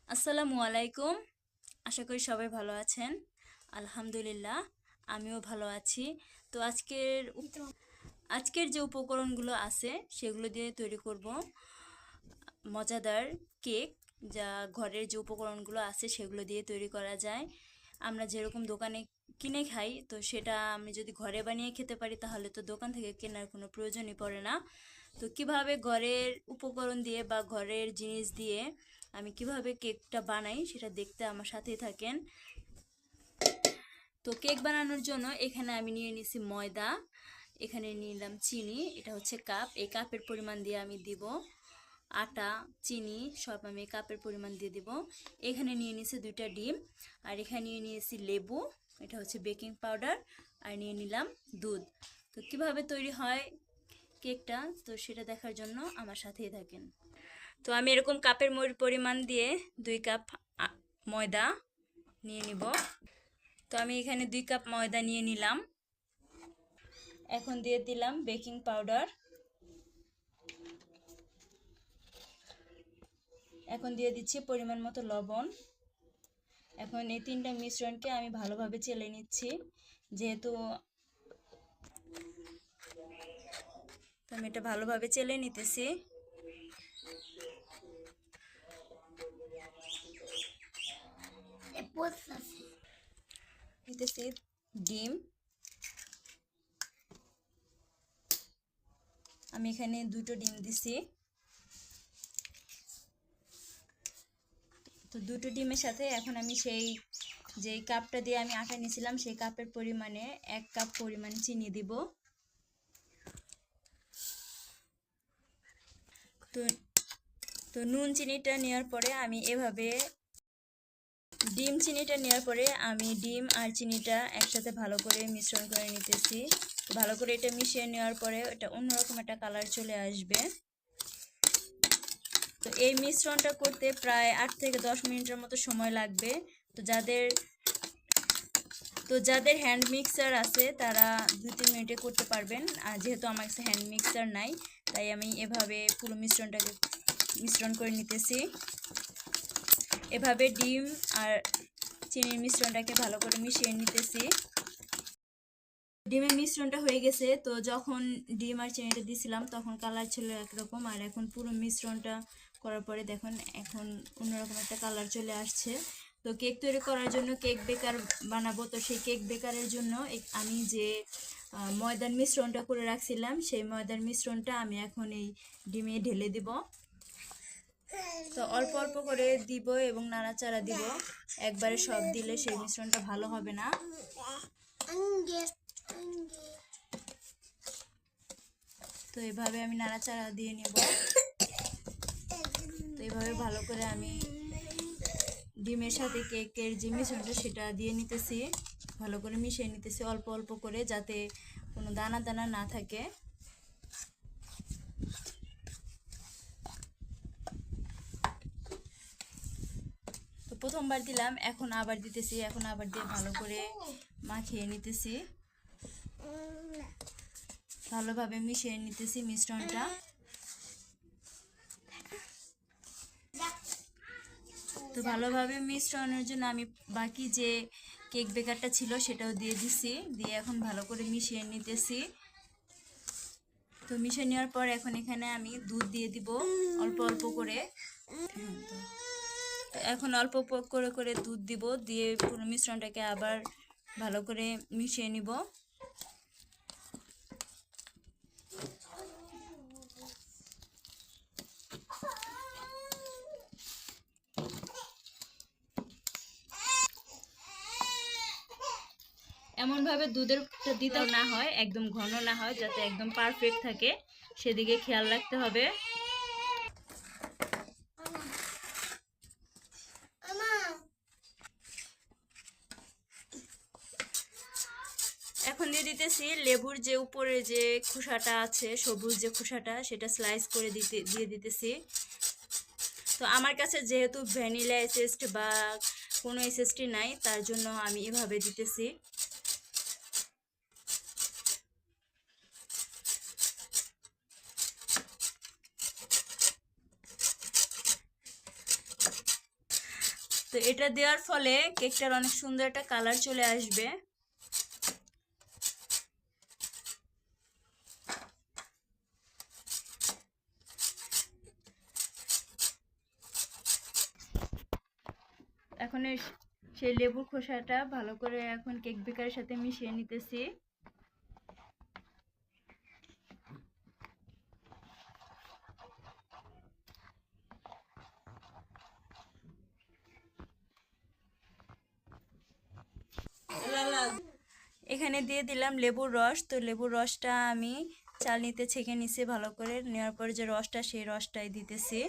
আসসালামু আলাইকুম। আশা করি সবাই ভালো আছেন। আলহামদুলিল্লাহ, আমিও ভালো আছি। তো আজকের যে উপকরণগুলো আছে সেগুলো দিয়ে তৈরি করব মজাদার কেক, যা ঘরের যে উপকরণগুলো আছে সেগুলো দিয়ে তৈরি করা যায়। আমরা যেরকম দোকানে কিনে খাই, তো সেটা আমি যদি ঘরে বানিয়ে খেতে পারি তাহলে তো দোকান থেকে কেনার কোনো প্রয়োজনই পড়ে না। তো কিভাবে ঘরের উপকরণ দিয়ে বা ঘরের জিনিস দিয়ে আমি কিভাবে কেকটা বানাই সেটা দেখতে আমার সাথেই থাকেন। তো কেক বানানোর জন্য এখানে আমি নিয়ে নিছি ময়দা, এখানে নিয়ে নিলাম চিনি, এটা হচ্ছে কাপ। এই কাপের পরিমাণ দিয়ে আমি দিব আটা, চিনি সব আমি কাপের পরিমাণ দিয়ে দিব। এখানে নিয়ে নিয়েছি 2টা ডিম, আর এখানে নিয়ে নিয়েছি লেবু, এটা হচ্ছে বেকিং পাউডার, আর নিয়ে নিলাম দুধ। তো কিভাবে তৈরি হয় কেকটা, তো সেটা দেখার জন্য আমার সাথেই থাকেন। তো আমি এরকম কাপের পরিমাণ দিয়ে 2 কাপ ময়দা নিয়ে নিব। তো আমি এখানে 2 কাপ ময়দা নিয়ে নিলাম। এখন দিয়ে দিলাম বেকিং পাউডার, এখন দিয়ে দিচ্ছি পরিমাণ মতো লবণ। এখন এই 3টা মিশ্রণকে আমি ভালোভাবে চেলে নিচ্ছি, যেহেতু আমি এটা ভালোভাবে চেলে নিতেছি। নিতেছি ডিম, আমি এখানে 2টো ডিম দিছি। তো 2টো ডিমের সাথে এখন আমি সেই যে কাপটা দিয়ে আমি আটা নিয়েছিলাম সেই কাপের পরিমাণে 1 কাপ পরিমাণ চিনি দিব। তো তো নুন চিনিটা নেওয়ার পরে আমি এভাবে চিনিটা নেওয়ার পরে আমি ডিম আর চিনিটা একসাথে ভালো করে মিশ্রণ করে নিতেছি। ভালো করে এটা মিশিয়ে নেওয়ার পরে এটা অন্যরকম একটা কালার চলে আসবে। তো এই মিশ্রণটা করতে প্রায় 8 থেকে 10 মিনিটের মতো সময় লাগবে। তো যাদের হ্যান্ড মিক্সার আছে তারা 2-3 মিনিটে করতে পারবেন, আর যেহেতু আমার কাছে হ্যান্ড মিক্সার নাই তাই আমি এভাবে পুরো মিশ্রণ করে নিতেছি। এভাবে ডিম আর চিনির মিশ্রণটাকে ভালো করে মিশিয়ে নিতেছি। ডিমের মিশ্রণটা হয়ে গেছে। তো যখন ডিম আর চিনিটা দিছিলাম তখন কালার ছিল একরকম, আর এখন পুরো মিশ্রণটা করার পরে দেখুন এখন অন্যরকম একটা কালার চলে আসছে। তো কেক তৈরি করার জন্য কেক বেকার বানাবো, তো সেই কেক বেকারের জন্য আমি যে ময়দার মিশ্রণটা করে রাখছিলাম সেই ময়দার মিশ্রণটা আমি এখন এই ডিমে ঢেলে দিব। তো অল্প অল্প করে দিব এবং নাড়াচাড়া দিব, একবারে সব দিলে সেই মিশ্রণটা ভালো হবে না। তো এভাবে আমি নাড়াচাড়া দিয়ে নেব। তো এইভাবে ভালো করে আমি ডিমের সাথে কেকের যে মিশ্রণটা সেটা দিয়ে নিতেছি, ভালো করে মিশিয়ে নিতেছি অল্প অল্প করে, যাতে কোনো দানা দানা না থাকে। তো প্রথমবার দিলাম, এখন আবার দিতেছি, এখন আবার দিয়ে ভালো করে মাখিয়ে নিতেছি, ভালোভাবে মিশিয়ে নিতেছি মিশ্রণটা। তো ভালোভাবে মিশ্রণের জন্য আমি বাকি যে কেক বেকারটা ছিল সেটাও দিয়ে দিছি, দিয়ে এখন ভালো করে মিশিয়ে নিতেছি। তো মিশিয়ে নেওয়ার পর এখন এখানে আমি দুধ দিয়ে দিব অল্প অল্প করে। তো এখন অল্প করে করে দুধ দিব, দিয়ে পুরো মিশ্রণটাকে আবার ভালো করে মিশিয়ে নিব। এমনভাবে দুধের দিতে না হয়, একদম ঘন না হয়, যাতে একদম পারফেক্ট থাকে সেদিকে খেয়াল রাখতে হবে। এখন দিয়ে দিতেছি লেবুর যে উপরে যে খোসাটা আছে, সবুজ যে খোসাটা, সেটা স্লাইস করে দিয়ে দিতেছি। তো আমার কাছে যেহেতু ভ্যানিলা এসেস্ট বা কোনো এসেস্টই নাই, তার জন্য আমি এভাবে দিতেছি। তো এটা দেওয়ার ফলে কেকটার অনেক সুন্দর একটা কালার চলে আসবে। এখন সেই লেবুর খোসাটা ভালো করে এখন কেক বেকারের সাথে মিশিয়ে নিতেছি। এখানে দিয়ে দিলাম লেবুর রস। তো লেবুর রসটা আমি চালনিতে ছেঁকে নিছি ভালো করে, নেওয়ার পরে যে রসটা সেই রসটাই দিতেছি।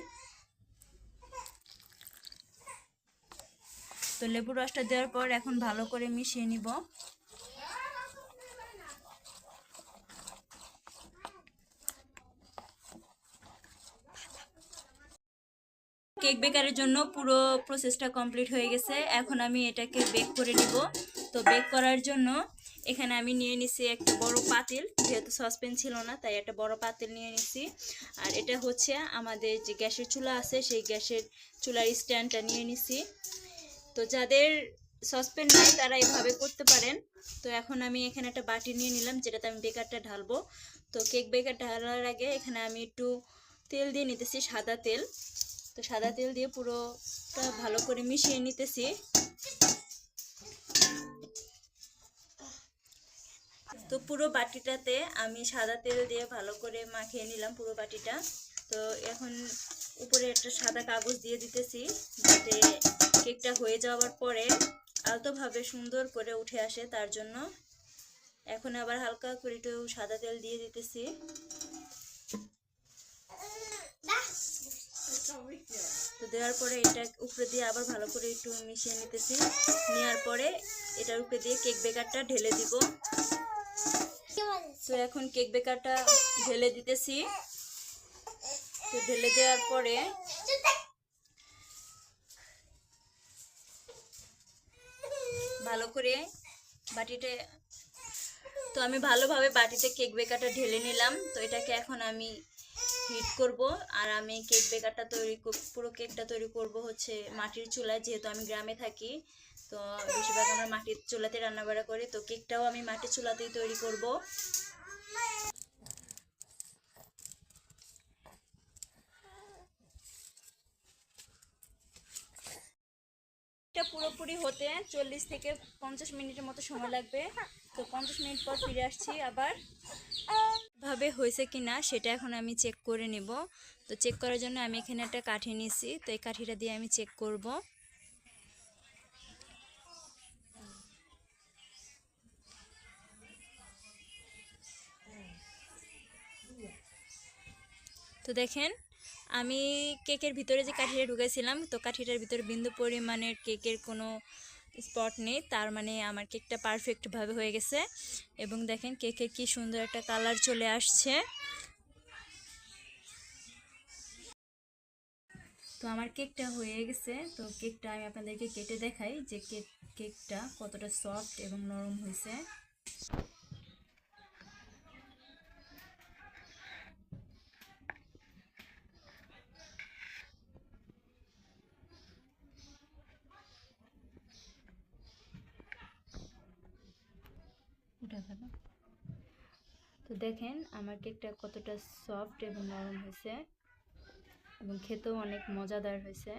তো লেবুর রসটা দেওয়ার পর এখন ভালো করে মিশিয়ে নিব। কেক বেকারের জন্য পুরো প্রসেসটা কমপ্লিট হয়ে গেছে। এখন আমি এটাকে বেক করে নিব। তো বেক করার জন্য এখানে আমি নিয়ে নিছি একটা বড় পাতিল, যেহেতু সসপ্যান ছিল না তাই একটা বড় পাতিল নিয়ে নিছি। আর এটা হচ্ছে আমাদের যে গ্যাসের চুলা আছে সেই গ্যাসের চুলার স্ট্যান্ডটা নিয়ে নিছি। তো যাদের সসপ্যান নাই তারা এভাবে করতে পারেন। তো এখন আমি এখানে একটা বাটি নিয়ে নিলাম যেটাতে আমি বেকারটা ঢালবো। তো কেক বেকার ঢালার আগে এখানে আমি একটু তেল দিয়ে নিতেছি, সাদা তেল। তো সাদা তেল দিয়ে পুরোটা ভালো করে মিশিয়ে নিতেছি। তো পুরো বাটিটাতে আমি সাদা তেল দিয়ে ভালো করে মাখিয়ে নিলাম পুরো বাটিটা। তো এখন উপরে একটা সাদা কাগজ দিয়ে দিতেছি যাতে কেকটা হয়ে যাওয়ার পরে আলতোভাবে সুন্দর করে উঠে আসে, তার জন্য। এখন আবার হালকা করে একটু সাদা তেল দিয়ে দিতেছি। তো দেওয়ার পরে এটা উপরে দিয়ে আবার ভালো করে একটু মিশিয়ে নিতেছি। নেওয়ার পরে এটার উপরে দিয়ে কেক বেকারটা ঢেলে দিব। তো এখন কেক বেকারটা ঢেলে দিতেছি। তো ঢেলে দেওয়ার পরে ভালো করে বাটিতে, তো আমি ভালোভাবে বাটিতে কেক বেকারটা ঢেলে নিলাম। তো এটাকে এখন আমি হিট করব। আর আমি কেক বেকারটা পুরো কেকটা তৈরি করব হচ্ছে মাটির চুলায়, যেহেতু আমি গ্রামে থাকি। তো বেশিরভাগ আমরা মাটির চুলাতে রান্নাবাড়া করি। তো কেকটাও আমি মাটির চুলাতেই তৈরি করব। এটা পুরোপুরি হতে 40 থেকে 50 মিনিটের মতো সময় লাগবে। তো 50 মিনিট পর ফিরে আসছি আবার। ভাবে হয়েছে কিনা সেটা এখন আমি চেক করে নেব। তো চেক করার জন্য আমি এখানে একটা কাঠি নিয়েছি। তো এই কাঠিটা দিয়ে আমি চেক করব। তো দেখেন আমি কেকের ভিতরে যে কাঠিটা ঢুকেছিলাম, তো কাঠিটার ভিতরে বিন্দু পরিমাণের কেকের কোনো স্পট নেই, তার মানে আমার কেকটা পারফেক্টভাবে হয়ে গেছে। এবং দেখেন কেকের কি সুন্দর একটা কালার চলে আসছে। তো আমার কেকটা হয়ে গেছে। তো কেকটা আমি আপনাদেরকে কেটে দেখাই যে কেকটা কতটা সফট এবং নরম হয়েছে। তো দেখেন আমার কেকটা কতটা সফট এবং নরম হয়েছে এবং খেতেও অনেক মজাদার হয়েছে।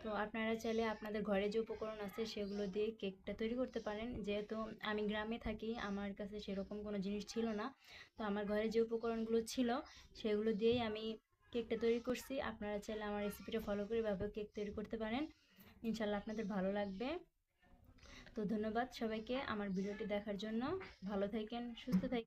তো আপনারা চাইলে আপনাদের ঘরে যে উপকরণ আছে সেগুলো দিয়ে কেকটা তৈরি করতে পারেন। যেহেতু আমি গ্রামে থাকি, আমার কাছে সেরকম কোনো জিনিস ছিল না। তো আমার ঘরে যে উপকরণগুলো ছিল সেগুলো দিয়েই আমি কেকটা তৈরি করছি। আপনারা চাইলে আমার রেসিপিটা ফলো করে এভাবে কেক তৈরি করতে পারেন। ইনশাল্লাহ আপনাদের ভালো লাগবে। তো ধন্যবাদ সবাইকে আমার ভিডিওটি দেখার জন্য। ভালো থাকেন, সুস্থ থাকেন।